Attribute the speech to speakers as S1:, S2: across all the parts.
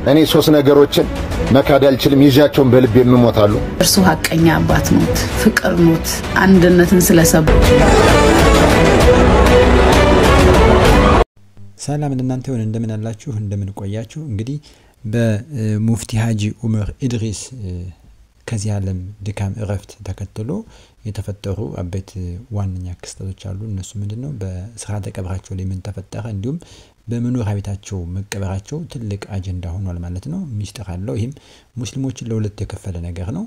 S1: እኔ ሶስት ነገሮችን መካድ አልችልም ይዣቸውን በልብ የምሞታሉ
S2: እርሱ ሐቀኛ አባት ኖት ፍቅር ኖት አንድነትን ስለሰብ
S3: ሰላም ለእናንተ ይሁን እንደምን አላችሁ እንደምን ቆያችሁ እንግዲህ በሙፍቲ ሐጂ ዑመር ኢድሪስ ከዚህ ዓለም ድካም እረፍት ተከትሎ የተፈጠሩ አበይት ዋንኛ ክስተቶች አሉ እነሱ ምንድነው በስርዓተ ቀብራቸው ላይ ምን ተፈጠረ እንዲሁም በመኖሪያ ቤታቸው መቀበራቸው ትልቅ አጀንዳ ሆኗል ማለት ነው ሚስጥር አለው ይሄም ሙስሊሞችን ለሁለት የከፈለ ነገር ነው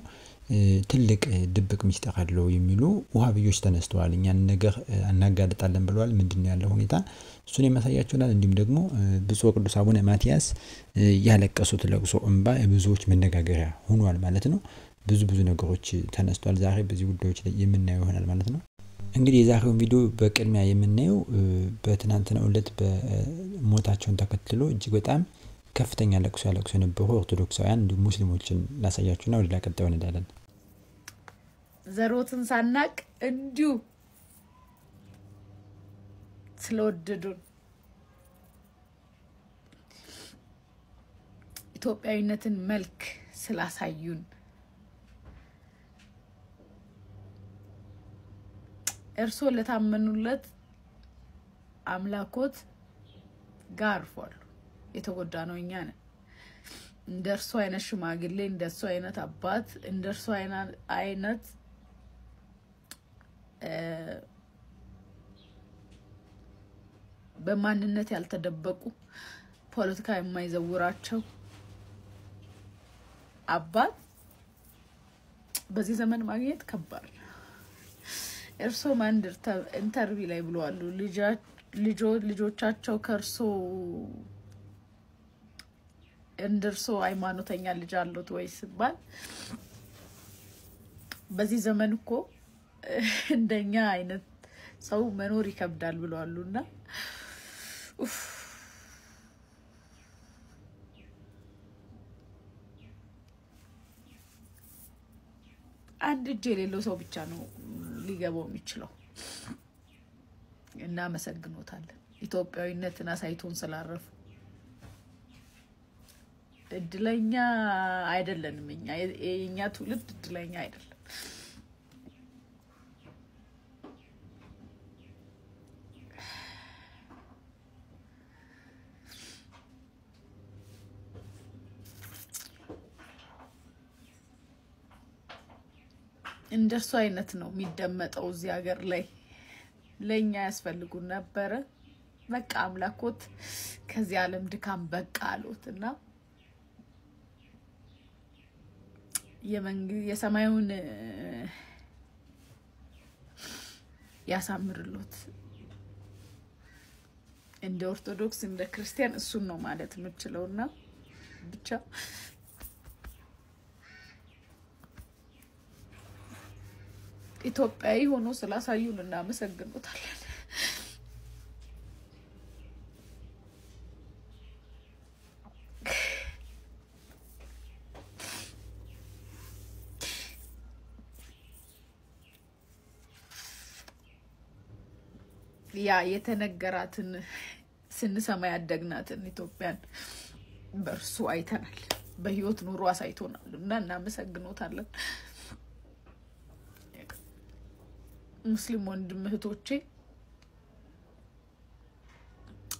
S3: ትልቅ ድብቅ ሚስጥር አለው የሚሉ ወሃቢዮች ተነስተዋል እኛን ነገር አናጋልጣለን ብለዋል ምንድነው ያለው ሁኔታ እሱን የማሳያችሁናል እንዲሁም ደግሞ ብፁዕ ቅዱስ አቡነ ማቲያስ ያለቀሱት ለቅሶ እንባ ብዙዎች መነጋገሪያ ሆኗል ማለት ነው ብዙ ነገሮች ተነስተዋል ዛሬ በዚህ ጉዳዮች ላይ የምናየው ይሆናል ማለት ነው እንግዲህ የዛሬውን ቪዲዮ በቅድሚያ የምናየው በትናንትናው ዕለት በሞታቸውን ተከትሎ እጅግ በጣም ከፍተኛ ለቅሶ ያለቅሱ የነበሩ ኦርቶዶክሳውያን እንዲሁም ሙስሊሞችን ላሳያችሁና ወደ ቀጣዩ እንሄዳለን
S2: ዘሮትን ሳናቅ እንዲሁ ስለወደዱን ኢትዮጵያዊነትን መልክ ስላሳዩን እርሶ ለታመኑለት አምላኮት ጋርፏል የተጎዳ ነው እኛ ነን እንደርሱ አይነት ሽማግሌ እንደርሱ አይነት አባት እንደርሱ አይነት በማንነት ያልተደበቁ ፖለቲካ የማይዘውራቸው አባት በዚህ ዘመን ማግኘት ከባድ እርሶ ማንድር ኢንተርቪው ላይ ብለዋል ልጆቻቸው ከርሶ እንደርሶ ሃይማኖተኛ ልጅ አሉት ወይስ ባል በዚህ ዘመን እኮ እንደኛ አይነት ሰው መኖር ይከብዳል ብለዋልና አንድ እጅ የሌለው ሰው ብቻ ነው ሊገባው የሚችለው እና መሰግኖታለን ኢትዮጵያዊነትን አሳይቶን ስላረፉ እድለኛ አይደለንም እኛ ትውልድ እድለኛ አይደለም እንደርሱ አይነት ነው የሚደመጠው እዚህ ሀገር ላይ ለኛ ያስፈልጉ ነበር በቃ አምላኮት ከዚህ ዓለም ድካም በቃ አሉትና የሰማዩን ያሳምርሎት እንደ ኦርቶዶክስ እንደ ክርስቲያን እሱን ነው ማለት የምችለውና ብቻ ኢትዮጵያዊ ሆኖ ስላሳዩን እናመሰግኖታለን ያ የተነገራትን ስንሰማ ያደግናትን ኢትዮጵያን በርሱ አይተናል በህይወት ኑሮ አሳይቶናልና እናመሰግኖታለን ሙስሊም ወንድም እህቶቼ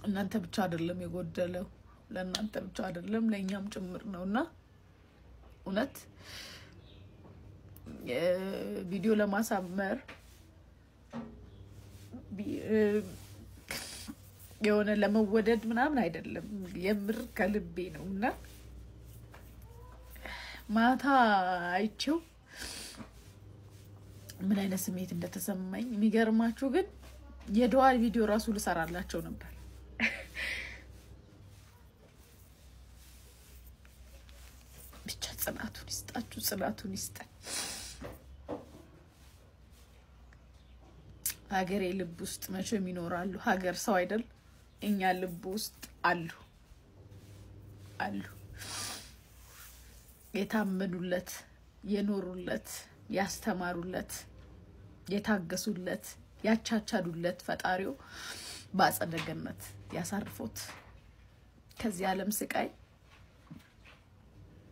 S2: እናንተ ብቻ አይደለም የጎደለው ለእናንተ ብቻ አይደለም ለኛም ጭምር ነውና እውነት ቪዲዮ ለማሳመር የሆነ ለመወደድ ምናምን አይደለም የምር ከልቤ ነውና ማታ አይቼው ምን አይነት ስሜት እንደተሰማኝ የሚገርማችሁ ግን የዱዓ ቪዲዮ ራሱ ልሰራላቸው ነበር ብቻ ጽናቱን ይስጣችሁ ሀገሬ ልብ ውስጥ መቼም ይኖራሉ ሀገር ሰው አይደል እኛ ልብ ውስጥ አሉ የታመኑለት የኖሩለት ያስተማሩለት የታገሱለት ያቻቻሉለት ፈጣሪው ባጸደ ገነት ያሳርፎት ከዚህ ዓለም ስቃይ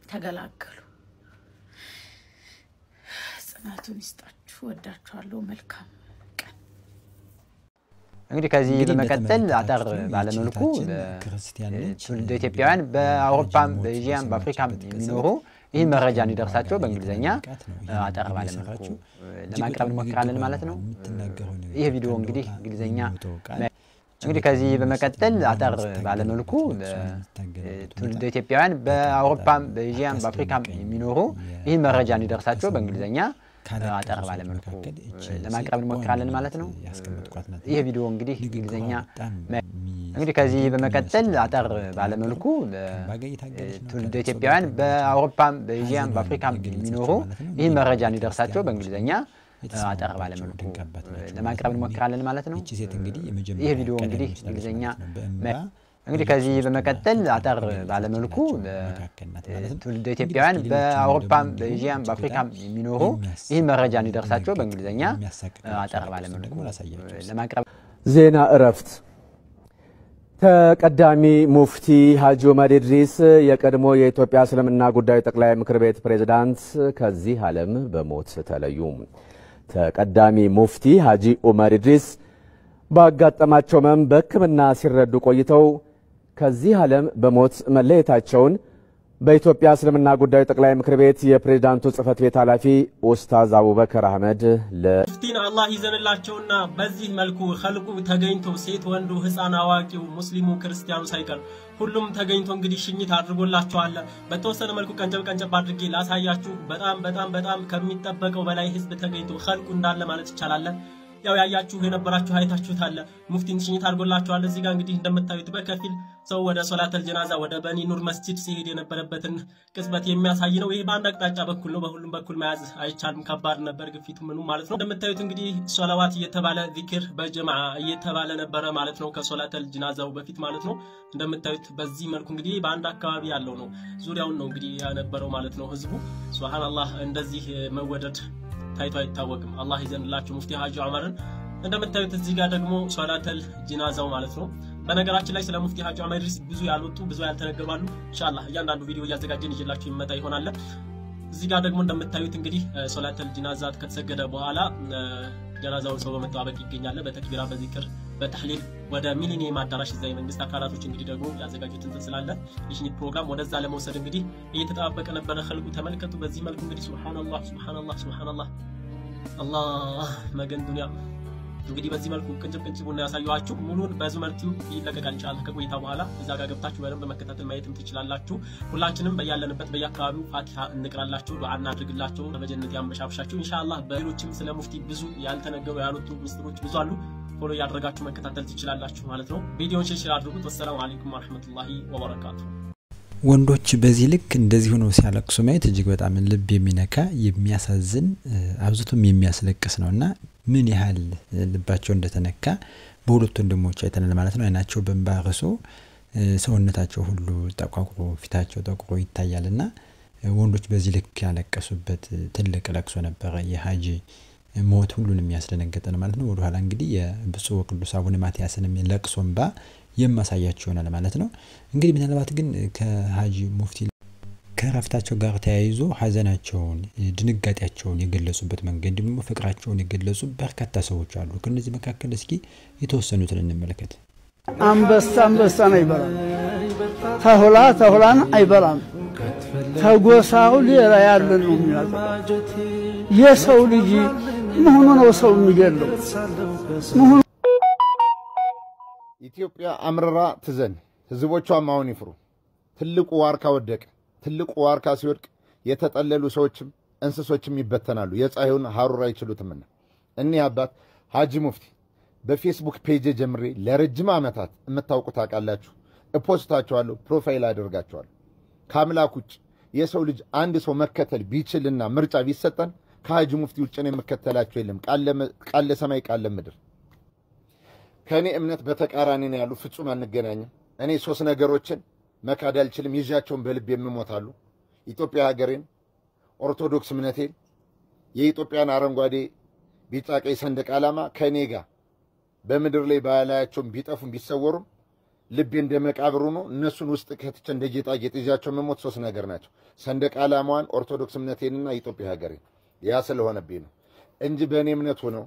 S2: ተገላገሉ ጽናቱን ይስጣችሁ ወዳችኋለሁ መልካም
S4: እንግዲህ ከዚህ በመቀጠል አጠር ባለ መልኩ ትውልደ ኢትዮጵያውያን በአውሮፓም በኤዥያም በአፍሪካም የሚኖሩ ይህ መረጃ እንዲደርሳቸው በእንግሊዘኛ አጠር ባለ መልኩ ለማቅረብ እንሞክራለን ማለት ነው ይሄ ቪዲዮ እንግዲህ እንግሊዘኛ እንግዲህ ከዚህ በመቀጠል አጠር ባለ መልኩ ትውልደ ኢትዮጵያውያን በአውሮፓም በኤዥያም በአፍሪካም የሚኖሩ ይህ መረጃ እንዲደርሳቸው በእንግሊዘኛ አጠር ባለ መልኩ ለማቅረብ እንሞክራለን ማለት ነው ይሄ ቪዲዮ እንግዲህ እንግሊዘኛ እንግዲህ ከዚህ በመቀጠል አጠር ባለ መልኩ ትውልደ ኢትዮጵያውያን በአውሮፓም በኤዥያም በአፍሪካም የሚኖሩ ይህ መረጃ እንዲደርሳቸው በእንግሊዘኛ አጠር ባለ መልኩ ለማቅረብ እንሞክራለን ማለት ነው ይሄ ቪዲዮ እንግዲህ እንግሊዘኛ እንግዲህ ከዚህ በመቀጠል አጠር ባለ መልኩ ትውልደ ኢትዮጵያውያን በአውሮፓም በኤዥያም በአፍሪካም የሚኖሩ ይህ መረጃ እንዲደርሳቸው በእንግሊዘኛ አጠር ባለ መልኩ ለማቅረብ
S5: ዜና እረፍት ተቀዳሚ ሙፍቲ ሐጂ ዑመር ኢድሪስ የቀድሞ የኢትዮጵያ እስልምና ጉዳዮች ጠቅላይ ምክር ቤት ፕሬዝዳንት ከዚህ ዓለም በሞት ተለዩ ተቀዳሚ ሙፍቲ ሐጂ ዑመር ኢድሪስ ባጋጠማቸው ህመም በሕክምና ሲረዱ ቆይተው ከዚህ ዓለም በሞት መለየታቸውን በኢትዮጵያ እስልምና ጉዳዮች ጠቅላይ ምክር ቤት የፕሬዝዳንቱ ጽህፈት ቤት ኃላፊ ኡስታዝ አቡበከር አህመድ
S6: ለፍቲን አላህ ይዘንላቸውና በዚህ መልኩ ኸልቁ ተገኝቶ ሴት ወንዱ ህፃን አዋቂው ሙስሊሙ ክርስቲያኑ ሳይቀር ሁሉም ተገኝቶ እንግዲህ ሽኝት አድርጎላቸዋል በተወሰነ መልኩ ቀንጨብ አድርጌ ላሳያችሁ በጣም ከሚጠበቀው በላይ ህዝብ ተገኝቶ ኸልቁ እንዳለ ማለት ይቻላል ያው ያያችሁ የነበራችሁ አይታችሁታል ሙፍቲን ሽኝት አድርጎላቸዋል እዚህ ጋር እንግዲህ እንደምታዩት በከፊል ሰው ወደ ሶላተል ጀናዛ ወደ በኒ ኑር መስጂድ ሲሄድ የነበረበትን ቅጽበት የሚያሳይ ነው ይሄ በአንድ አቅጣጫ በኩል ነው በሁሉም በኩል መያዝ አይቻልም ከባድ ነበር ግፊቱ ምኑ ማለት ነው እንደምታዩት እንግዲህ ሶላዋት እየተባለ ዚክር በጀማዓ እየተባለ ነበር ማለት ነው ከሶላተል ጀናዛው በፊት ማለት ነው እንደምታዩት በዚህ መልኩ እንግዲህ በአንድ አካባቢ ያለው ነው ዙሪያውን ነው እንግዲህ ያነበረው ማለት ነው ህዝቡ ሱብሃንአላህ እንደዚህ መወደድ ታይቶ አይታወቅም አላህ ይዘንላችሁ ሙፍቲ ሐጂ ዑመርን እንደምታዩት እዚህ ጋር ደግሞ ሶላተል ጀናዛው ማለት ነው በነገራችን ላይ ስለ ሙፍቲ ሐጂ ዑመር ኢድሪስ ብዙ ያልወጡ ብዙ ያልተነገሩ አሉ ኢንሻአላህ እያንዳንዱ ቪዲዮ ያዘጋጀን ይዤላችሁ ይመጣ ይሆናል እዚህ ጋር ደግሞ እንደምታዩት እንግዲህ ሶላተል ጀናዛ ከተሰገደ በኋላ ጀናዛውን ሰው በመጣበቅ ይገኛል በተክቢራ በዚክር በተህሊል ወደ ሚሊኒየም አዳራሽ እዛ የመንግስት አካላቶች እንግዲህ ደግሞ ያዘጋጁት እንትን ስላለ የሽኝት ፕሮግራም ወደዛ ለመውሰድ እንግዲህ እየተጣበቀ ነበር ኸልቁ ተመልከቱ በዚህ መልኩ እንግዲህ ሱብሃንአላህ አላህ መገን ዱንያ እንግዲህ በዚህ መልኩ ቅንጭቡን ያሳያችሁ ሙሉን በዙመርቲው ይለቀቃል ኢንሻአላህ ከቆይታ በኋላ እዛ ጋር ገብታችሁ በደንብ መከታተል ማየትም ትችላላችሁ ሁላችንም በያለንበት በየአካባቢው ፋቲሃ እንቅራላችሁ ዱዓ እናድርግላችሁ በጀነት ያመሻብሻችሁ ኢንሻአላህ በሌሎችም ስለ ሙፍቲ ብዙ ያልተነገሩ ያሉት ምስጥሮች ብዙ አሉ ፎሎ ያደረጋችሁ መከታተል ትችላላችሁ ማለት ነው ቪዲዮውን ሼር አድርጉት ወሰላሙ አለይኩም ወራህመቱላሂ ወበረካቱ
S3: ወንዶች በዚህ ልክ እንደዚህ ሆኖ ሲያለቅሱ ማየት እጅግ በጣም ልብ የሚነካ የሚያሳዝን አብዝቶም የሚያስለቅስ ነውና ምን ያህል ልባቸው እንደተነካ በሁለት ወንድሞች አይተናል ማለት ነው አይናቸው በእንባርሶ ሰውነታቸው ሁሉ ተቋቁሮ ፊታቸው ተቋቁሮ ይታያልና ወንዶች በዚህ ልክ ያለቀሱበት ትልቅ ለቅሶ ነበር የሐጂ ሞት ሁሉንም ያስደነገጠን ማለት ነው ወደ ኋላ እንግዲህ የብፁዕ ቅዱስ አቡነ ማቲያስንም ለቅሶምባ የማሳያችሁ ሆነ ማለት ነው እንግዲህ ምናልባት ግን ከሐጂ ሙፍቲ ከረፍታቸው ጋር ተያይዞ ሐዘናቸውን ድንጋጤያቸውን የገለጹበት መንገድ ደግሞ ፍቅራቸውን የገለጹ በርካታ ሰዎች አሉ ከነዚህ መካከል እስኪ የተወሰኑትን እንመልከት
S7: አንበሳን አይበላም ተሁላን አይበላም ተጎሳው ሌላ ያለ ነው የሚያዘው የሰው ልጅ ምን ነው ሰው የሚገለው
S1: ኢትዮጵያ አምረራ ትዘን ህዝቦቿ ማውን ይፍሩ ትልቁ ዋርካ ወደቀ ትልቁ ዋርካ ሲወድቅ የተጠለሉ ሰዎችም እንስሶችም ይበተናሉ የፀሐዩን ሐሩር አይችሉትምና እኔ አባት ሐጂ ሙፍቲ በፌስቡክ ፔጅ ጀምሬ ለረጅም ዓመታት እምታውቁት አቃላችሁ እፖስታቸዋለሁ ፕሮፋይል አድርጋቸዋለሁ ካምላክ ውጭ የሰው ልጅ አንድ ሰው መከተል ቢችልና ምርጫ ቢሰጠን ከሐጂ ሙፍቲ ውጭ ነው መከተላቸው የለም ቃል ሰማይ ቃል ምድር ከኔ እምነት በተቃራኒ ነው ያሉ ፍጹም አንገናኝም እኔ ሶስት ነገሮችን መካድ አልችልም ይዣቸውን በልብ የምሞታሉ ኢትዮጵያ ሀገሬን ኦርቶዶክስ እምነቴን የኢትዮጵያን አረንጓዴ ቢጫ ቀይ ሰንደቅ ዓላማ ከኔ ጋር በምድር ላይ ባላያቸውን ቢጠፉም ቢሰወሩም ልቤ እንደመቃብሩ ነው። እነሱን ውስጥ ከተቸ እንደ ጌጣጌጥ ይዣቸው መሞት 3 ነገር ናቸው። ሰንደቅ ዓላማዋን፣ ኦርቶዶክስ እምነቴንና ኢትዮጵያ ሀገሬን። ያ ስለሆነብኝ ነው እንጂ በእኔ እምነት ሆነው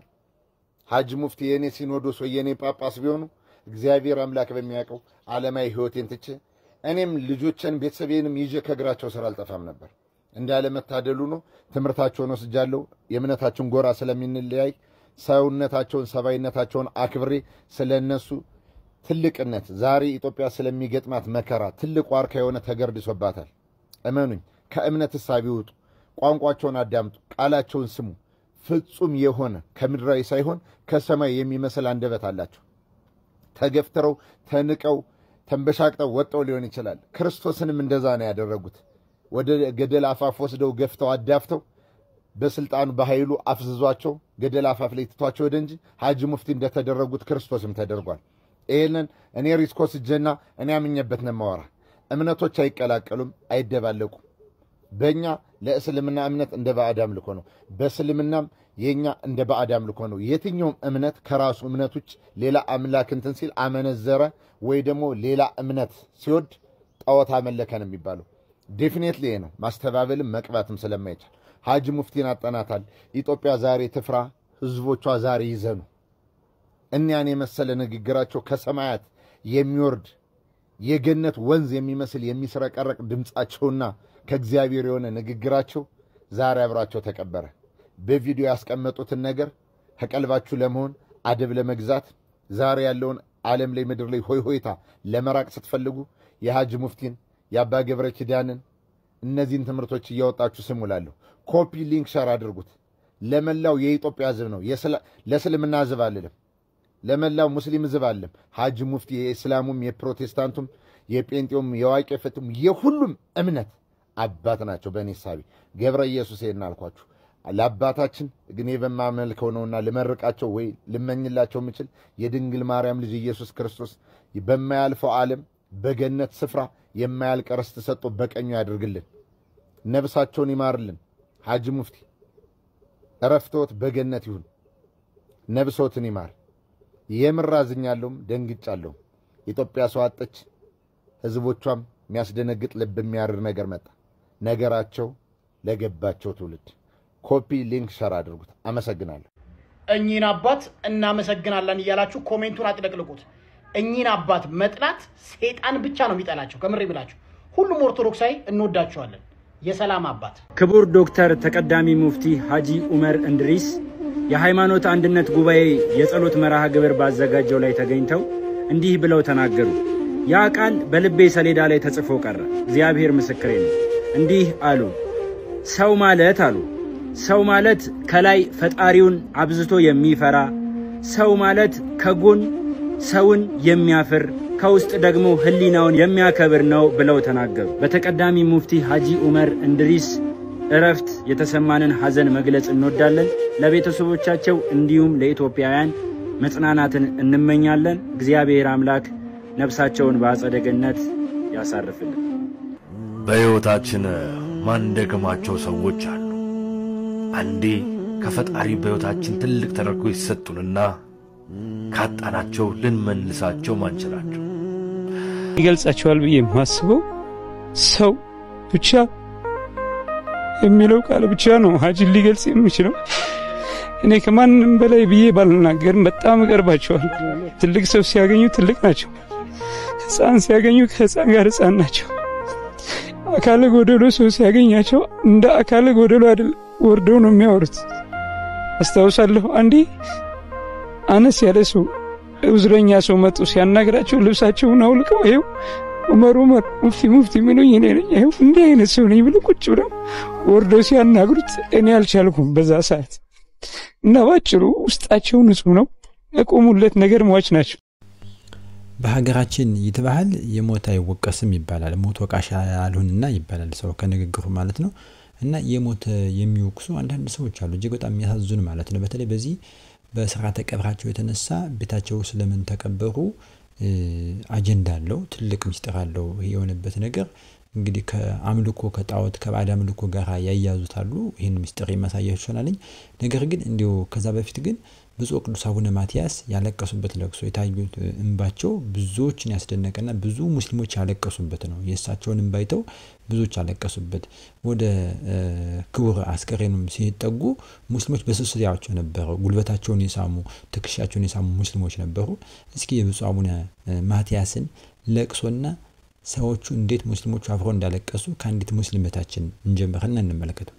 S1: ሐጂ ሙፍቲ የኔ ሲኖዶስ ወይ የኔ ጳጳስ ቢሆኑ እግዚአብሔር አምላክ በሚያውቀው ዓለማዊ ህይወቴን ትቼ እኔም ልጆችን ቤተሰቤንም ይዤ ከእግራቸው ስራ አልጠፋም ነበር። እንዳለመታደሉ ነው ትምህርታቸውን ወስጃለሁ። የእምነታቸውን ጎራ ስለሚንለያይ ሰውነታቸውን ሰባይነታቸውን አክብሬ ስለነሱ ትልቅነት ዛሬ ኢትዮጵያ ስለሚገጥማት መከራ ትልቅ ዋርካ የሆነ ተገርድሶባታል። እመኑኝ፣ ከእምነት እሳቢ ውጡ፣ ቋንቋቸውን አዳምጡ፣ ቃላቸውን ስሙ። ፍጹም የሆነ ከምድራዊ ሳይሆን ከሰማይ የሚመስል አንደበት አላቸው። ተገፍትረው ተንቀው ተንበሻቅጠው ወጣው ሊሆን ይችላል። ክርስቶስንም እንደዛ ነው ያደረጉት። ወደ ገደል አፋፍ ወስደው ገፍተው አዳፍተው በስልጣኑ በኃይሉ አፍዝዟቸው ገደል አፋፍ ላይ ትቷቸው ወደ እንጂ ሐጂ ሙፍቲ እንደተደረጉት ክርስቶስም ተደርጓል። ይሄንን እኔ ሪስኮስ ጀና እኔ አምኜበት ነው ማወራ። እምነቶች አይቀላቀሉም፣ አይደባለቁም። በእኛ ለእስልምና እምነት እንደ ባዕድ አምልኮ ነው፣ በእስልምናም የኛ እንደ ባዕድ አምልኮ ነው። የትኛውም እምነት ከራሱ እምነቶች ሌላ አምላክ እንትን ሲል አመነዘረ ወይ ደግሞ ሌላ እምነት ሲወድ ጣዖት አመለከ ነው የሚባለው። ዴፊኒትሊ ነው ማስተባበልም መቅባትም ስለማይቻል ሐጂ ሙፍቲን አጠናታል። ኢትዮጵያ ዛሬ ትፍራ፣ ህዝቦቿ ዛሬ ይዘኑ። እኛን የመሰለ ንግግራቸው ከሰማያት የሚወርድ የገነት ወንዝ የሚመስል የሚስረቀረቅ ድምጻቸውና ከእግዚአብሔር የሆነ ንግግራቸው ዛሬ አብራቸው ተቀበረ። በቪዲዮ ያስቀመጡትን ነገር ከቀልባችሁ ለመሆን አደብ ለመግዛት ዛሬ ያለውን ዓለም ላይ ምድር ላይ ሆይ ሆይታ ለመራቅ ስትፈልጉ የሐጂ ሙፍቲን የአባ ገብረ ኪዳንን እነዚህን ትምህርቶች እያወጣችሁ ስሙላለሁ። ኮፒ ሊንክ ሸር አድርጉት። ለመላው የኢትዮጵያ ህዝብ ነው፣ ለእስልምና ህዝብ አይደለም። ለመላው ሙስሊም ህዝብ አይደለም። ሐጂ ሙፍቲ የእስላሙም የፕሮቴስታንቱም የጴንጤውም የዋቄ ፈቱም የሁሉም እምነት አባት ናቸው። በእኔ ሳቢ ገብረ ኢየሱስ እናልኳችሁ ለአባታችን ግን በማመልከው ነውና ልመርቃቸው ወይ ልመኝላቸው ምችል የድንግል ማርያም ልጅ ኢየሱስ ክርስቶስ በማያልፈው ዓለም በገነት ስፍራ የማያልቅ ርስት ሰጥቶ በቀኙ ያድርግልን፣ ነብሳቸውን ይማርልን። ሐጂ ሙፍቲ እረፍቶት በገነት ይሁን፣ ነብሶትን ይማር። የምራዝኛለሁም ደንግጫለሁ። ኢትዮጵያ ሰው አጠች፣ ህዝቦቿም የሚያስደነግጥ ልብ የሚያርር ነገር መጣ። ነገራቸው ለገባቸው ትውልድ ኮፒ ሊንክ ሸር አድርጉት። አመሰግናለሁ።
S8: እኚህን አባት እናመሰግናለን እያላችሁ ኮሜንቱን አጥለቅልቁት። እኚህን አባት መጥላት ሰይጣን ብቻ ነው የሚጠላቸው። ከምሬ ብላችሁ ሁሉም ኦርቶዶክሳዊ እንወዳቸዋለን። የሰላም አባት
S9: ክቡር ዶክተር ተቀዳሚ ሙፍቲ ሐጂ ዑመር እንድሪስ የሃይማኖት አንድነት ጉባኤ የጸሎት መርሃ ግብር ባዘጋጀው ላይ ተገኝተው እንዲህ ብለው ተናገሩ። ያ ቃል በልቤ ሰሌዳ ላይ ተጽፎ ቀረ። እግዚአብሔር ምስክሬ ነው። እንዲህ አሉ። ሰው ማለት ከላይ ፈጣሪውን አብዝቶ የሚፈራ፣ ሰው ማለት ከጎን ሰውን የሚያፍር፣ ከውስጥ ደግሞ ህሊናውን የሚያከብር ነው ብለው ተናገሩ። በተቀዳሚ ሙፍቲ ሐጂ ዑመር እንድሪስ እረፍት የተሰማንን ሐዘን መግለጽ እንወዳለን። ለቤተሰቦቻቸው እንዲሁም ለኢትዮጵያውያን መጽናናትን እንመኛለን። እግዚአብሔር አምላክ ነፍሳቸውን በአጸደ ገነት ያሳርፍልን።
S10: በሕይወታችን ማንደግማቸው ሰዎች አሉ። አንዴ ከፈጣሪ በሕይወታችን ትልቅ ተደርጎ ይሰጡንና ካጣናቸው ልንመልሳቸው ማንችላቸው
S11: ይገልጻቸዋል ብዬ የማስበው ሰው ብቻ የሚለው ቃል ብቻ ነው ሐጂን ሊገልጽ የሚችለው። እኔ ከማንም በላይ ብዬ ባልናገርም በጣም እቀርባቸዋል። ትልቅ ሰው ሲያገኙ ትልቅ ናቸው፣ ሕፃን ሲያገኙ ከሕፃን ጋር ሕፃን ናቸው። አካለ ጎደሎ ሰው ሲያገኛቸው እንደ አካለ ጎደሎ አይደል ወርደው ነው የሚያወሩት። አስታውሳለሁ አንዴ አነስ ያለ ሰው ዑዝረኛ ሰው መጥቶ ሲያናግራቸው ልብሳቸውን አውልቀው ይኸው ዑመር ሙፍቲ ምኑኝ እኔ ነኝ ይኸው እንዲህ አይነት ሰው ነኝ ብሎ ቁጭ ብለው ወርደው ሲያናግሩት እኔ አልቻልኩም በዛ ሰዓት። እና ባጭሩ ውስጣቸው ንጹህ ነው፣ የቆሙለት ነገር ሟች ናቸው።
S3: በሀገራችን ይተባሃል የሞት አይወቀስም ይባላል። ሞት ወቃሽ ያልሆንና ይባላል ሰው ከንግግሩ ማለት ነው። እና የሞት የሚወቅሱ አንዳንድ ሰዎች አሉ እጅግ በጣም የሚያሳዝኑ ማለት ነው። በተለይ በዚህ በስርዓተ ቀብራቸው የተነሳ ቤታቸው ስለምን ተቀበሩ አጀንዳ አለው፣ ትልቅ ምስጢር አለው። የሆነበት ነገር እንግዲህ ከአምልኮ ከጣዖት ከባዕድ አምልኮ ጋር ያያዙታሉ። ይሄን ምስጢር የማሳያችሁ ይችላልኝ። ነገር ግን እንዲው ከዛ በፊት ግን ብፁዕ ቅዱስ አቡነ ማትያስ ያለቀሱበት ለቅሶ የታዩት እንባቸው ብዙዎችን ያስደነቀና ብዙ ሙስሊሞች ያለቀሱበት ነው። የእሳቸውን እንባ አይተው ብዙዎች ያለቀሱበት ወደ ክቡር አስከሬኑም ሲጠጉ ሙስሊሞች በስስት ያቸው ነበሩ። ጉልበታቸውን የሳሙ ትከሻቸውን የሳሙ ሙስሊሞች ነበሩ። እስኪ የብፁዕ አቡነ ማትያስን ለቅሶና ሰዎቹ እንዴት ሙስሊሞቹ አብረው እንዳለቀሱ ከአንዲት ሙስሊም እህታችን እንጀምርና እንመለከተው።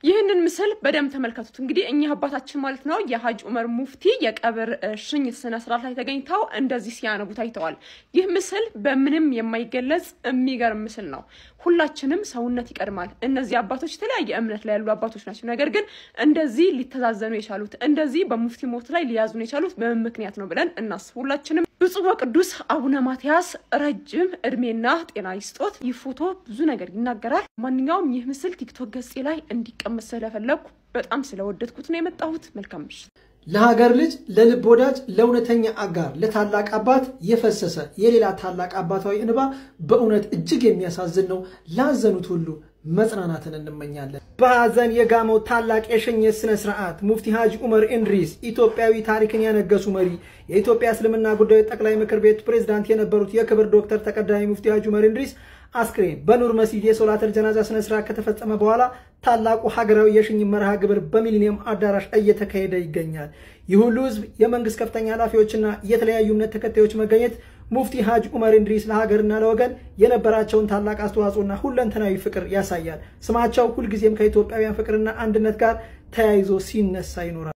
S12: ይህንን ምስል በደም ተመልከቱት። እንግዲህ እኛ አባታችን ማለት ነው የሐጅ ዑመር ሙፍቲ የቀብር ሽኝት ስነ ስርዓት ላይ ተገኝተው እንደዚህ ሲያነቡ ታይተዋል። ይህ ምስል በምንም የማይገለጽ የሚገርም ምስል ነው። ሁላችንም ሰውነት ይቀድማል። እነዚህ አባቶች የተለያየ እምነት ላይ ያሉ አባቶች ናቸው። ነገር ግን እንደዚህ ሊተዛዘኑ የቻሉት እንደዚህ በሙፍቲ ሞት ላይ ሊያዙን የቻሉት በምን ምክንያት ነው ብለን እናስብ። ሁላችንም ብፁዕ ወቅዱስ አቡነ ማትያስ ረጅም እድሜና ጤና ይስጦት። ይህ ፎቶ ብዙ ነገር ይናገራል። ማንኛውም ይህ ምስል ቲክቶክ ገጽ ላይ እንዲቀመጥ ስለፈለኩ በጣም ስለወደድኩት ነው የመጣሁት። መልካም ምሽት።
S13: ለሀገር ልጅ ለልብ ወዳጅ ለእውነተኛ አጋር ለታላቅ አባት የፈሰሰ የሌላ ታላቅ አባታዊ እንባ በእውነት እጅግ የሚያሳዝን ነው። ላዘኑት ሁሉ መጽናናትን እንመኛለን። በሐዘን የጋመው ታላቅ የሽኝት ስነ ስርዓት ሙፍቲ ሐጂ ዑመር ኢድሪስ ኢትዮጵያዊ ታሪክን ያነገሱ መሪ የኢትዮጵያ እስልምና ጉዳዮች ጠቅላይ ምክር ቤት ፕሬዝዳንት የነበሩት የክብር ዶክተር ተቀዳሚ ሙፍቲ ሐጂ ዑመር ኢድሪስ አስክሬን በኑር መስጂድ የሶላተል ጀናዛ ስነ ስርዓት ከተፈጸመ በኋላ ታላቁ ሀገራዊ የሽኝት መርሃ ግብር በሚሊኒየም አዳራሽ እየተካሄደ ይገኛል። ይህ ሁሉ ህዝብ የመንግስት ከፍተኛ ኃላፊዎችና የተለያዩ እምነት ተከታዮች መገኘት ሙፍቲ ሐጂ ዑመር ኢድሪስ ለሀገርና ለወገን የነበራቸውን ታላቅ አስተዋጽኦና ሁለንተናዊ ፍቅር ያሳያል። ስማቸው ሁልጊዜም ከኢትዮጵያውያን ፍቅርና አንድነት ጋር ተያይዞ ሲነሳ ይኖራል።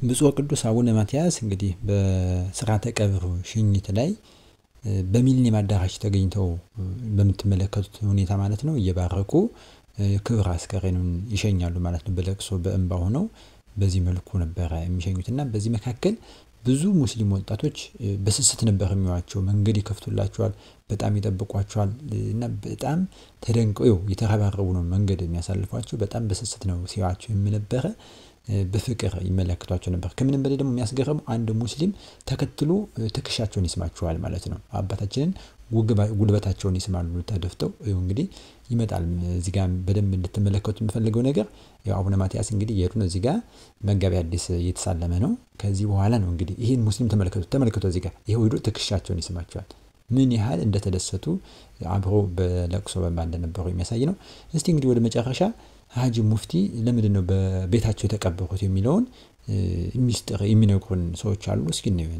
S3: ብፁዕ ቅዱስ አቡነ ማትያስ እንግዲህ በስርዓተ ቀብር ሽኝት ላይ በሚሊኒየም አዳራሽ ተገኝተው በምትመለከቱት ሁኔታ ማለት ነው እየባረኩ ክብር አስከሬኑን ይሸኛሉ ማለት ነው። በለቅሶ በእንባ ሆነው በዚህ መልኩ ነበር የሚሸኙትና በዚህ መካከል ብዙ ሙስሊም ወጣቶች በስስት ነበር የሚዋቸው። መንገድ ይከፍቱላቸዋል፣ በጣም ይጠብቋቸዋል እና በጣም ተደንቀው የተረባረቡ ነው መንገድ የሚያሳልፏቸው። በጣም በስስት ነው ሲዋቸው የሚነበረ በፍቅር ይመለከቷቸው ነበር። ከምንም በላይ ደግሞ የሚያስገርመው አንድ ሙስሊም ተከትሎ ትከሻቸውን ይስማቸዋል ማለት ነው። አባታችንን ጉልበታቸውን ይስማሉ ተደፍተው። እንግዲህ ይመጣል እዚህ ጋር በደንብ እንድትመለከቱ የምፈልገው ነገር ያው አቡነ ማትያስ እንግዲህ የሩን እዚህ ጋር መጋቢ አዲስ እየተሳለመ ነው። ከዚህ በኋላ ነው እንግዲህ ይሄን ሙስሊም ተመልከቱ እዚህ ጋር ይሄው ሄዶ ትከሻቸውን ይስማቸዋል። ምን ያህል እንደተደሰቱ አብሮ በለቅሶ በእንባ እንደነበሩ የሚያሳይ ነው። እስቲ እንግዲህ ወደ መጨረሻ ሐጂ ሙፍቲ ለምንድን ነው በቤታቸው የተቀበሩት የሚለውን ሚስጥር የሚነግሩን ሰዎች አሉ። እስኪ እንየው።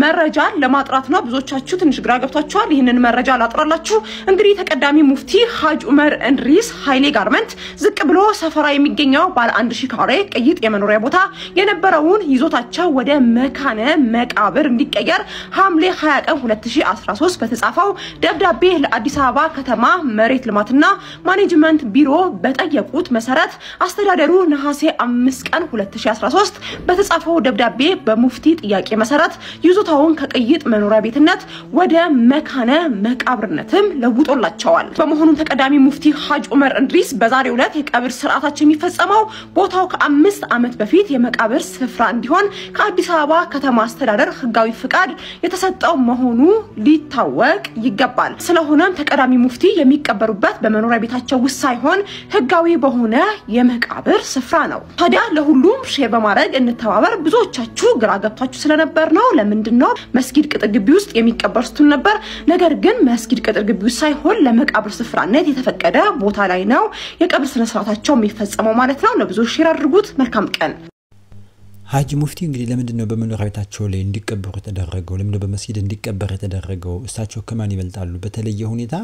S12: መረጃ ለማጥራት ነው። ብዙዎቻችሁ ትንሽ ግራ ገብታችኋል። ይሄንን መረጃ ላጥራላችሁ። እንግዲህ ተቀዳሚ ሙፍቲ ሐጂ ዑመር ኢድሪስ ኃይሌ ጋርመንት ዝቅ ብሎ ሰፈራ የሚገኘው ባለ 1000 ካሬ ቅይጥ የመኖሪያ ቦታ የነበረውን ይዞታቸው ወደ መካነ መቃብር እንዲቀየር ሐምሌ 20 ቀን 2013 በተጻፈው ደብዳቤ ለአዲስ አበባ ከተማ መሬት ልማትና ማኔጅመንት ቢሮ በጠየቁት መሰረት አስተዳደሩ ነሐሴ 5 ቀን 2013 በተጻፈው ደብዳቤ በሙፍቲ ጥያቄ መሰረት ይዞታውን ከቅይጥ መኖሪያ ቤትነት ወደ መካነ መቃብርነትም ለውጦላቸዋል። በመሆኑም ተቀዳሚ ሙፍቲ ሐጂ ዑመር ኢድሪስ በዛሬው ዕለት የቀብር ስርዓታቸው የሚፈጸመው ቦታው ከ5 ዓመት በፊት የመቃብር ስፍራ እንዲሆን ከአዲስ አበባ ከተማ አስተዳደር ህጋዊ ፍቃድ የተሰጠው መሆኑ ሊታወቅ ይገባል። ስለሆነም ተቀዳሚ ሙፍቲ የሚቀበሩበት በመኖሪያ ቤታቸው ውስጥ ሳይሆን ህጋዊ በሆነ የመቃብር ስፍራ ነው። ታዲያ ለሁሉም ሼር በማድረግ እንተባበር። ብዙዎቻችሁ ግራ ገብታችሁ ስለነበር ነው ለምንድነው መስጊድ ቅጥር ግቢ ውስጥ የሚቀበሩት ነበር። ነገር ግን መስጊድ ቅጥር ግቢ ውስጥ ሳይሆን ለመቃብር ስፍራነት የተፈቀደ ቦታ ላይ ነው የቀብር ስነ ስርዓታቸው የሚፈጸመው ማለት ነው። ለብዙዎች ሼር አድርጉት። መልካም ቀን።
S3: ሐጂ ሙፍቲ እንግዲህ ለምንድነው በመኖሪያ ቤታቸው ላይ እንዲቀበሩ ተደረገው? ለምንድነው በመስጊድ እንዲቀበር ተደረገው? እሳቸው ከማን ይበልጣሉ? በተለየ ሁኔታ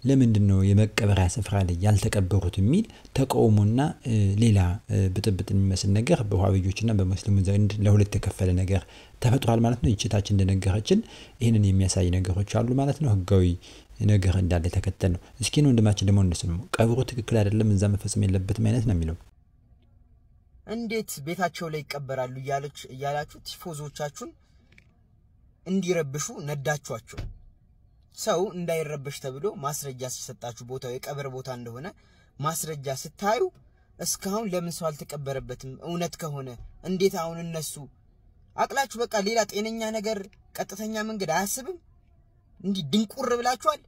S3: ለምንድነው የመቀበሪያ ስፍራ ላይ ያልተቀበሩት የሚል ተቃውሞና ሌላ ብጥብጥ የሚመስል ነገር በዋሃቢዮችና በሙስሊሙ ዘንድ ለሁለት ተከፈለ ነገር ተፈጥሯል ማለት ነው። ይችታችን እንደነገረችን ይሄንን የሚያሳይ ነገሮች አሉ ማለት ነው። ህጋዊ ነገር እንዳለ ተከተል ነው። እስኪ ነው ወንድማችን ደግሞ እንደሰሙ ቀብሩ ትክክል አይደለም እዛ መፈጸም የለበትም ማለት ነው የሚለው።
S14: እንዴት ቤታቸው ላይ ይቀበራሉ እያላችሁ ቲፎዞቻችሁን እንዲረብሹ ነዳችኋቸው። ሰው እንዳይረበሽ ተብሎ ማስረጃ ሲሰጣችሁ ቦታው የቀብር ቦታ እንደሆነ ማስረጃ ስታዩ እስካሁን ለምን ሰው አልተቀበረበትም? እውነት ከሆነ እንዴት አሁን እነሱ አቅላችሁ በቃ ሌላ ጤነኛ ነገር ቀጥተኛ መንገድ አያስብም? እንዲ ድንቁር ብላችኋል።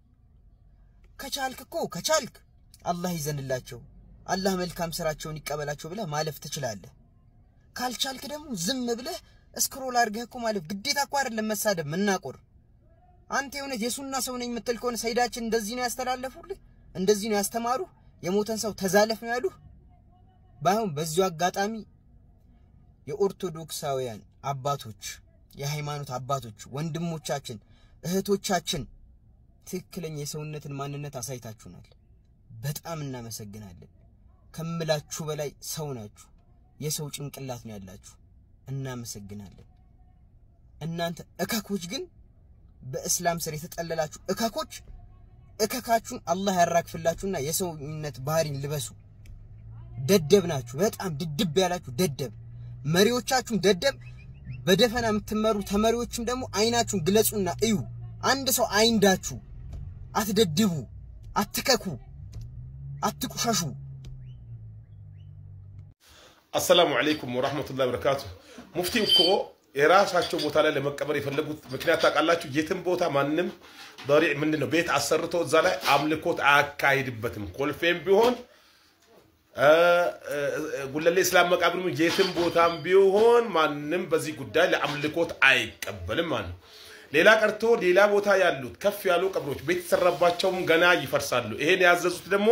S14: ከቻልክ አላህ ይዘንላቸው፣ አላህ መልካም ስራቸውን ይቀበላቸው ብለ ማለፍ ትችላለህ። ካልቻልክ ደግሞ ዝም ብለህ ስክሮል አድርገህ እኮ ማለፍ ግዴታ እኮ አይደለም መሳደብ መናቆር አንተ የሆነች የሱና ሰው ነኝ የምትል ከሆነ ሰይዳችን እንደዚህ ነው ያስተላለፉልህ እንደዚህ ነው ያስተማሩ የሞተን ሰው ተዛለፍ ነው ያሉህ ባይሆን በዚሁ አጋጣሚ የኦርቶዶክሳውያን አባቶች የሃይማኖት አባቶች ወንድሞቻችን እህቶቻችን ትክክለኛ የሰውነትን ማንነት አሳይታችሁናል በጣም እናመሰግናለን ከምላችሁ በላይ ሰው ናችሁ የሰው ጭንቅላት ነው ያላችሁ እናመሰግናለን እናንተ እካኮች ግን በእስላም ስር የተጠለላችሁ እካኮች እካካችሁን አላህ ያራክፍላችሁና የሰውነት ባህሪን ልበሱ ደደብ ናችሁ በጣም ድድብ ያላችሁ ደደብ መሪዎቻችሁን ደደብ በደፈና የምትመሩ ተመሪዎችም ደግሞ አይናችሁን ግለጹና እዩ አንድ ሰው አይንዳችሁ አትደድቡ አትከኩ አትቁሻሹ
S15: السلام عليكم ورحمة الله وبركاته مفتي እኮ የራሳቸው ቦታ ላይ ለመቀበር የፈለጉት ምክንያት ታውቃላችሁ የትም ቦታ ማንንም ضريع ምንድነው ቤት አሰርቶ እዛ ላይ አምልኮት አያካሂድበትም ኮልፌም ቢሆን ጉለሌ እስላም መቃብር የትም ቦታም ቢሆን ማንንም በዚህ ጉዳይ ለአምልኮት አይቀበልም ማለት ሌላ ቀርቶ ሌላ ቦታ ያሉት ከፍ ያሉ ቀብሮች ቤት ተሰራባቸውም ገና ይፈርሳሉ ይሄን ያዘዙት ደግሞ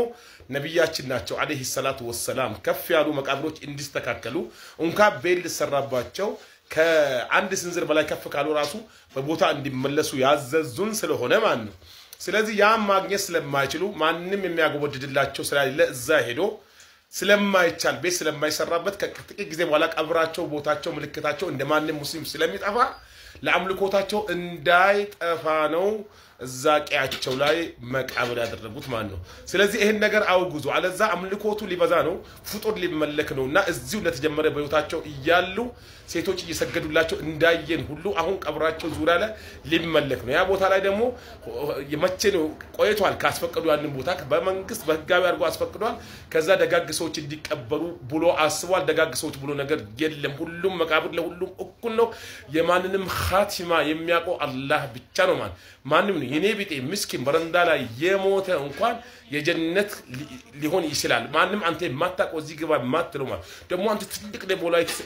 S15: ነብያችን ናቸው አለይሂ ሰላቱ ወሰላም ከፍ ያሉ መቃብሮች እንዲስተካከሉ እንኳን ቤት ተሰራባቸው ከአንድ ስንዝር በላይ ከፍ ካሉ ራሱ በቦታ እንዲመለሱ ያዘዙን ስለሆነ ማለት ነው ስለዚህ ያ ማግኘት ስለማይችሉ ማንንም የሚያጎበድድላቸው ስላለ እዛ ሄዶ ስለማይቻል ቤት ስለማይሰራበት ከጥቂት ጊዜ በኋላ ቀብራቸው ቦታቸው ምልክታቸው እንደማንም ሙስሊም ስለሚጠፋ ለአምልኮታቸው እንዳይጠፋ ነው እዛቂያቸው ላይ መቃብር ያደረጉት ማለት ነው ስለዚህ ይሄን ነገር አውጉዙ አለዛ አምልኮቱ ሊበዛ ነው ፍጡር ሊመለክ ነውና እዚሁ ለተጀመረ በህይወታቸው ይያሉ ሴቶች እየሰገዱላቸው እንዳየን ሁሉ አሁን ቀብራቸው ዙሪያ ላይ ሊመለክ ነው ያ ቦታ ላይ ደግሞ የመቼ ነው ቆይቷል ካስፈቀዱ ያንን ቦታ በመንግስት በህጋዊ አድርጎ አስፈቅዷል ከዛ ደጋግ ሰዎች እንዲቀበሩ ብሎ አስቧል ደጋግ ሰዎች ብሎ ነገር የለም ሁሉም መቃብር ለሁሉም እኩል ነው የማንንም ኻቲማ የሚያውቀው አላህ ብቻ ነው ማለት ማንንም የኔ ቢጤ ምስኪን በረንዳ ላይ የሞተ እንኳን የጀነት ሊሆን ይችላል ማንንም አንተ የማታውቀው እዚህ ግባ ማትለው ማለት ደግሞ አንተ ትልቅ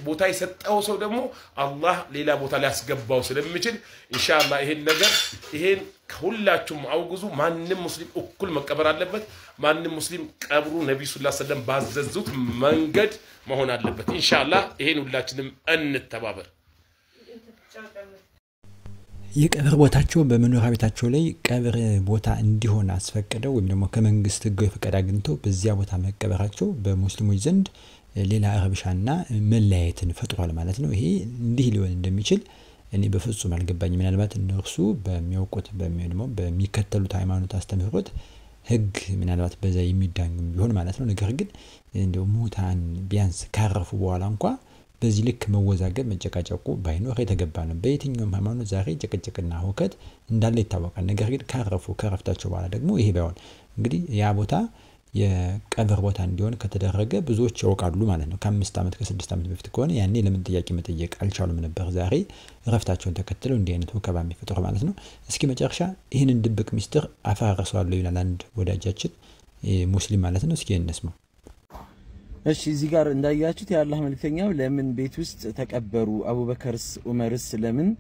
S15: ቦታ ይሰጣው ሰው ደግሞ አላህ ሌላ ቦታ ላይ ያስገባው ስለሚችል ኢንሻአላህ ይሄን ነገር ይሄን ሁላችሁም አውግዙ ማንንም ሙስሊም እኩል መቀበር አለበት ማንንም ሙስሊም ቀብሩ ነብዩ ሰለላሁ ዐለይሂ ወሰለም ባዘዙት መንገድ መሆን አለበት ኢንሻአላህ ይሄን ሁላችንም እንተባበር
S3: የቀብር ቦታቸው በመኖሪያ ቤታቸው ላይ ቀብር ቦታ እንዲሆን አስፈቅደው ወይም ደግሞ ከመንግስት ህጋዊ ፈቃድ አግኝተው በዚያ ቦታ መቀበራቸው በሙስሊሞች ዘንድ ሌላ ረብሻና መለያየትን ፈጥሯል ማለት ነው ይሄ እንዲህ ሊሆን እንደሚችል እኔ በፍጹም አልገባኝም ምናልባት እነርሱ በሚያውቁት በሚከተሉት ሃይማኖት አስተምህሮት ህግ ምናልባት በዛ የሚዳኝ ቢሆን ማለት ነው ነገር ግን እንደው ሙታን ቢያንስ ካረፉ በኋላ እንኳን በዚህ ልክ መወዛገብ መጨቃጨቁ ባይኖር የተገባ ነው በየትኛውም ሃይማኖት ዛሬ ጭቅጭቅና ሁከት እንዳለ ይታወቃል ነገር ግን ከረፍታቸው በኋላ ደግሞ ይሄ ባይሆን እንግዲህ ያ ቦታ የቀብር ቦታ እንዲሆን ከተደረገ ብዙዎች ያውቃሉ ማለት ነው ከ5 አመት ከ6 አመት በፊት ከሆነ ያኔ ለምን ጥያቄ መጠየቅ አልቻሉም ነበር ዛሬ ረፍታቸውን ተከትለው እንዲህ አይነት ወከባ የሚፈጥሩ ማለት ነው እስኪ መጨረሻ ይሄንን ድብቅ ሚስጥር አፈራረሰዋለሁ ይላል አንድ ወዳጃችን ሙስሊም ማለት ነው እስኪ እንስማው
S16: እሺ እዚህ ጋር እንዳያችሁት የአላህ መልእክተኛው ለምን ቤት ውስጥ ተቀበሩ አቡበከርስ ዑመርስ ለምን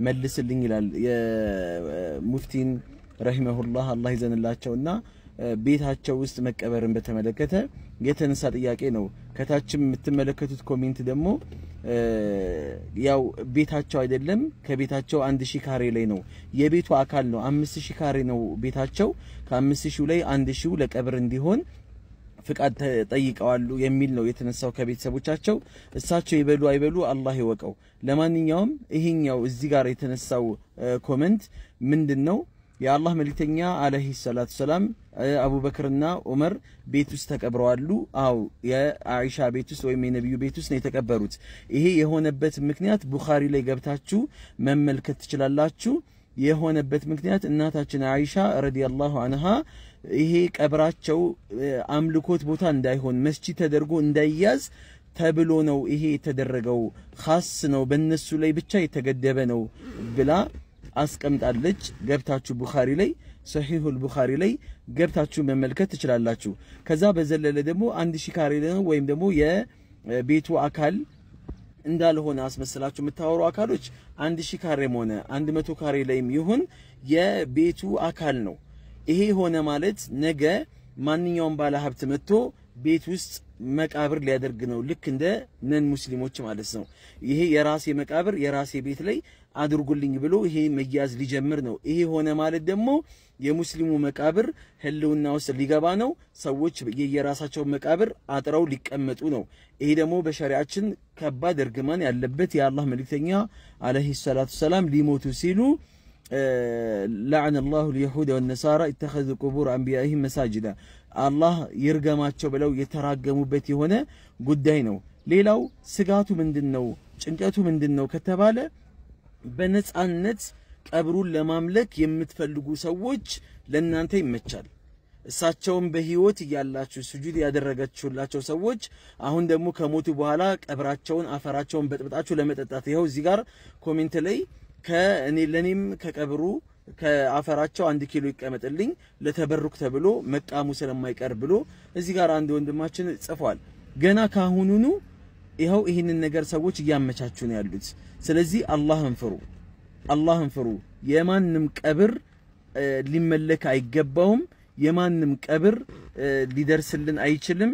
S16: መልስልኝ ይላል የሙፍቲን ረሂመሁላህ አላህ ይዘንላቸውና ቤታቸው ውስጥ መቀበርን በተመለከተ የተነሳ ጥያቄ ነው ከታችም የምትመለከቱት ኮሜንት ደግሞ ያው ቤታቸው አይደለም ከቤታቸው 1000 ካሬ ላይ ነው የቤቱ አካል ነው 5000 ካሬ ነው ቤታቸው ከ5000 ላይ 1000 ለቀብር እንዲሆን ፍቃድ ጠይቀዋሉ የሚል ነው የተነሳው ከቤተሰቦቻቸው እሳቸው ይበሉ አይበሉ አላህ ይወቀው ለማንኛውም ይሄኛው እዚህ ጋር የተነሳው ኮሜንት ምንድነው የአላህ መልእክተኛ አለይሂ ሰላቱ ሰላም አቡበክርና ዑመር ቤት ውስጥ ተቀብረዋሉ አው የአኢሻ ቤት ውስጥ ወይም የነብዩ ቤት ውስጥ ነው የተቀበሩት ይሄ የሆነበት ምክንያት ቡኻሪ ላይ ገብታችሁ መመልከት ትችላላችሁ የሆነበት ምክንያት እናታችን አኢሻ ረዲየላሁ ዐንሃ ይሄ ቀብራቸው አምልኮት ቦታ እንዳይሆን መስጂድ ተደርጎ እንዳይያዝ ተብሎ ነው ይሄ የተደረገው ኻስ ነው በእነሱ ላይ ብቻ የተገደበ ነው ብላ አስቀምጣለች ገብታችሁ ቡኻሪ ላይ ሰሂሁል ቡኻሪ ላይ ገብታችሁ መመልከት ትችላላችሁ ከዛ በዘለለ ደግሞ 1000 ካሬ ነው ወይም ደግሞ የቤቱ አካል እንዳልሆነ አስመስላችሁ የምታወሩ አካሎች 1000 ካሬም ሆነ 100 ካሬ ላይም ይሁን የቤቱ አካል ነው። ይሄ ሆነ ማለት ነገ ማንኛውም ባለ ሀብት መጥቶ ቤት ውስጥ መቃብር ሊያደርግ ነው። ልክ እንደ ነን ሙስሊሞች ማለት ነው። ይሄ የራሴ መቃብር የራሴ ቤት ላይ አድርጉልኝ ብሎ ይሄ መያዝ ሊጀምር ነው። ይሄ ሆነ ማለት ደግሞ የሙስሊሙ መቃብር ህልውና ውስጥ ሊገባ ነው። ሰዎች የየራሳቸው መቃብር አጥረው ሊቀመጡ ነው። ይሄ ደግሞ በሸሪዓችን ከባድ እርግማን ያለበት የአላህ መልእክተኛ አለይሂ ሰላቱ ሰላም ሊሞቱ ሲሉ لعن الله اليهود والنصارى اتخذوا قبور انبيائهم مساجدا الله ይርገማቸው ብለው የተራገሙበት የሆነ ጉዳይ ነው። ሌላው ስጋቱ ምንድነው ጭንቀቱ ምንድነው ከተባለ በነጻነት ቀብሩን ለማምለክ የምትፈልጉ ሰዎች ለእናንተ ይመቻል። እሳቸውም በህይወት ያላችሁ ስጁድ ያደረጋችሁላቸው ሰዎች አሁን ደግሞ ከሞቱ በኋላ ቀብራቸውን አፈራቸውን በጥብጣችሁ ለመጠጣት ይሄው እዚህ ጋር ኮሜንት ላይ ከእኔ ለኔም ከቀብሩ ከአፈራቸው 1 ኪሎ ይቀመጥልኝ ለተበሩክ ተብሎ መቃሙ ስለማይቀር ብሎ እዚህ ጋር አንድ ወንድማችን ጽፏል። ገና ካሁኑኑ ይሄው ይሄንን ነገር ሰዎች እያመቻቹ ነው ያሉት። ስለዚህ አላህን ፍሩ። የማንም ቀብር ሊመለክ አይገባውም። የማንም ቀብር ሊደርስልን አይችልም።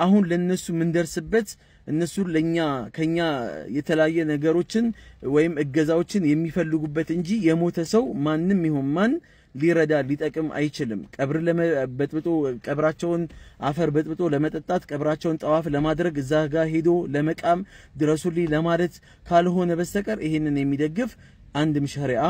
S16: አሁን ለነሱ ምን ደርስበት እነሱ ለኛ ከኛ የተለያየ ነገሮችን ወይም እገዛዎችን የሚፈልጉበት እንጂ የሞተ ሰው ማንም ይሁን ማን ሊረዳ ሊጠቅም አይችልም። ቀብር ለበጥብጦ ቀብራቸውን አፈር በጥብጦ ለመጠጣት ቀብራቸውን ጠዋፍ ለማድረግ እዛ ጋር ሄዶ ለመቃም ድረሱልኝ ለማለት ካልሆነ በስተቀር ይሄንን የሚደግፍ አንድም ሸሪዓ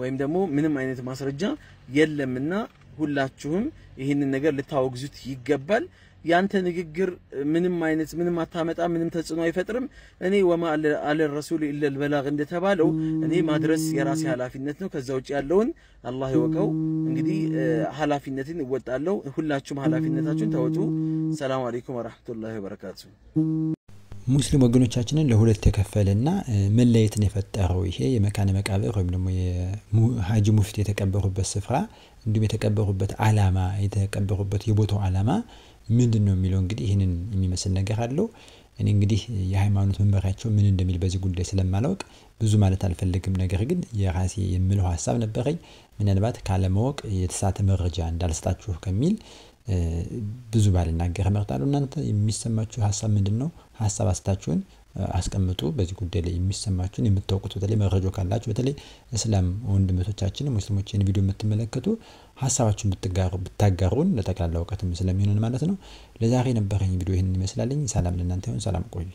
S16: ወይም ደግሞ ምንም አይነት ማስረጃ የለምና ሁላችሁም ይሄንን ነገር ልታወግዙት ይገባል። ያንተ ንግግር ምንም አታመጣ ምንም ተጽዕኖ አይፈጥርም። እኔ ወማ አለ ረሱል ኢላ البلاغ እንደተባለው እኔ ማድረስ የራሴ ኃላፊነት ነው። ከዛ ውጪ ያለውን አላህ ይወቀው። እንግዲህ ኃላፊነትን እወጣለሁ። ሁላችሁም ኃላፊነታችሁን ተወጡ። ሰላም አለይኩም ወራህመቱላሂ ወበረካቱ።
S3: ሙስሊም ወገኖቻችንን ለሁለት ተከፈለና መለየትን የፈጠረው ይሄ የመካነ መቃብር ወይም ደግሞ የሃጂ ሙፍቲ የተቀበሩበት ስፍራ እንዲሁም የተቀበሩበት ዓላማ የተቀበሩበት የቦታው ዓላማ ምንድነው የሚለው እንግዲህ ይሄንን የሚመስል ነገር አለው። እኔ እንግዲህ የሃይማኖት መመሪያቸው ምን እንደሚል በዚህ ጉዳይ ስለማላውቅ ብዙ ማለት አልፈልግም። ነገር ግን የራሴ የምለው ሐሳብ ነበረኝ። ምናልባት ካለማወቅ የተሳተ መረጃ እንዳልስጣችሁ ከሚል ብዙ ባልናገር እመርጣለሁ። እናንተ የሚሰማችሁ ሐሳብ ምንድነው? ሐሳብ አስታችሁን አስቀምጡ። በዚህ ጉዳይ ላይ የሚሰማችሁን የምታውቁት በተለይ መረጃው ካላችሁ በተለይ እስላም ወንድሞቻችን ሙስሊሞችን ቪዲዮ የምትመለከቱ ሐሳባችሁን ብታጋሩን ለጠቅላላ እውቀትም ስለሚሆን ማለት ነው። ለዛሬ ነበረኝ ቪዲዮ ይሄንን ይመስላልኝ። ሰላም ለእናንተ ይሁን። ሰላም ቆዩ።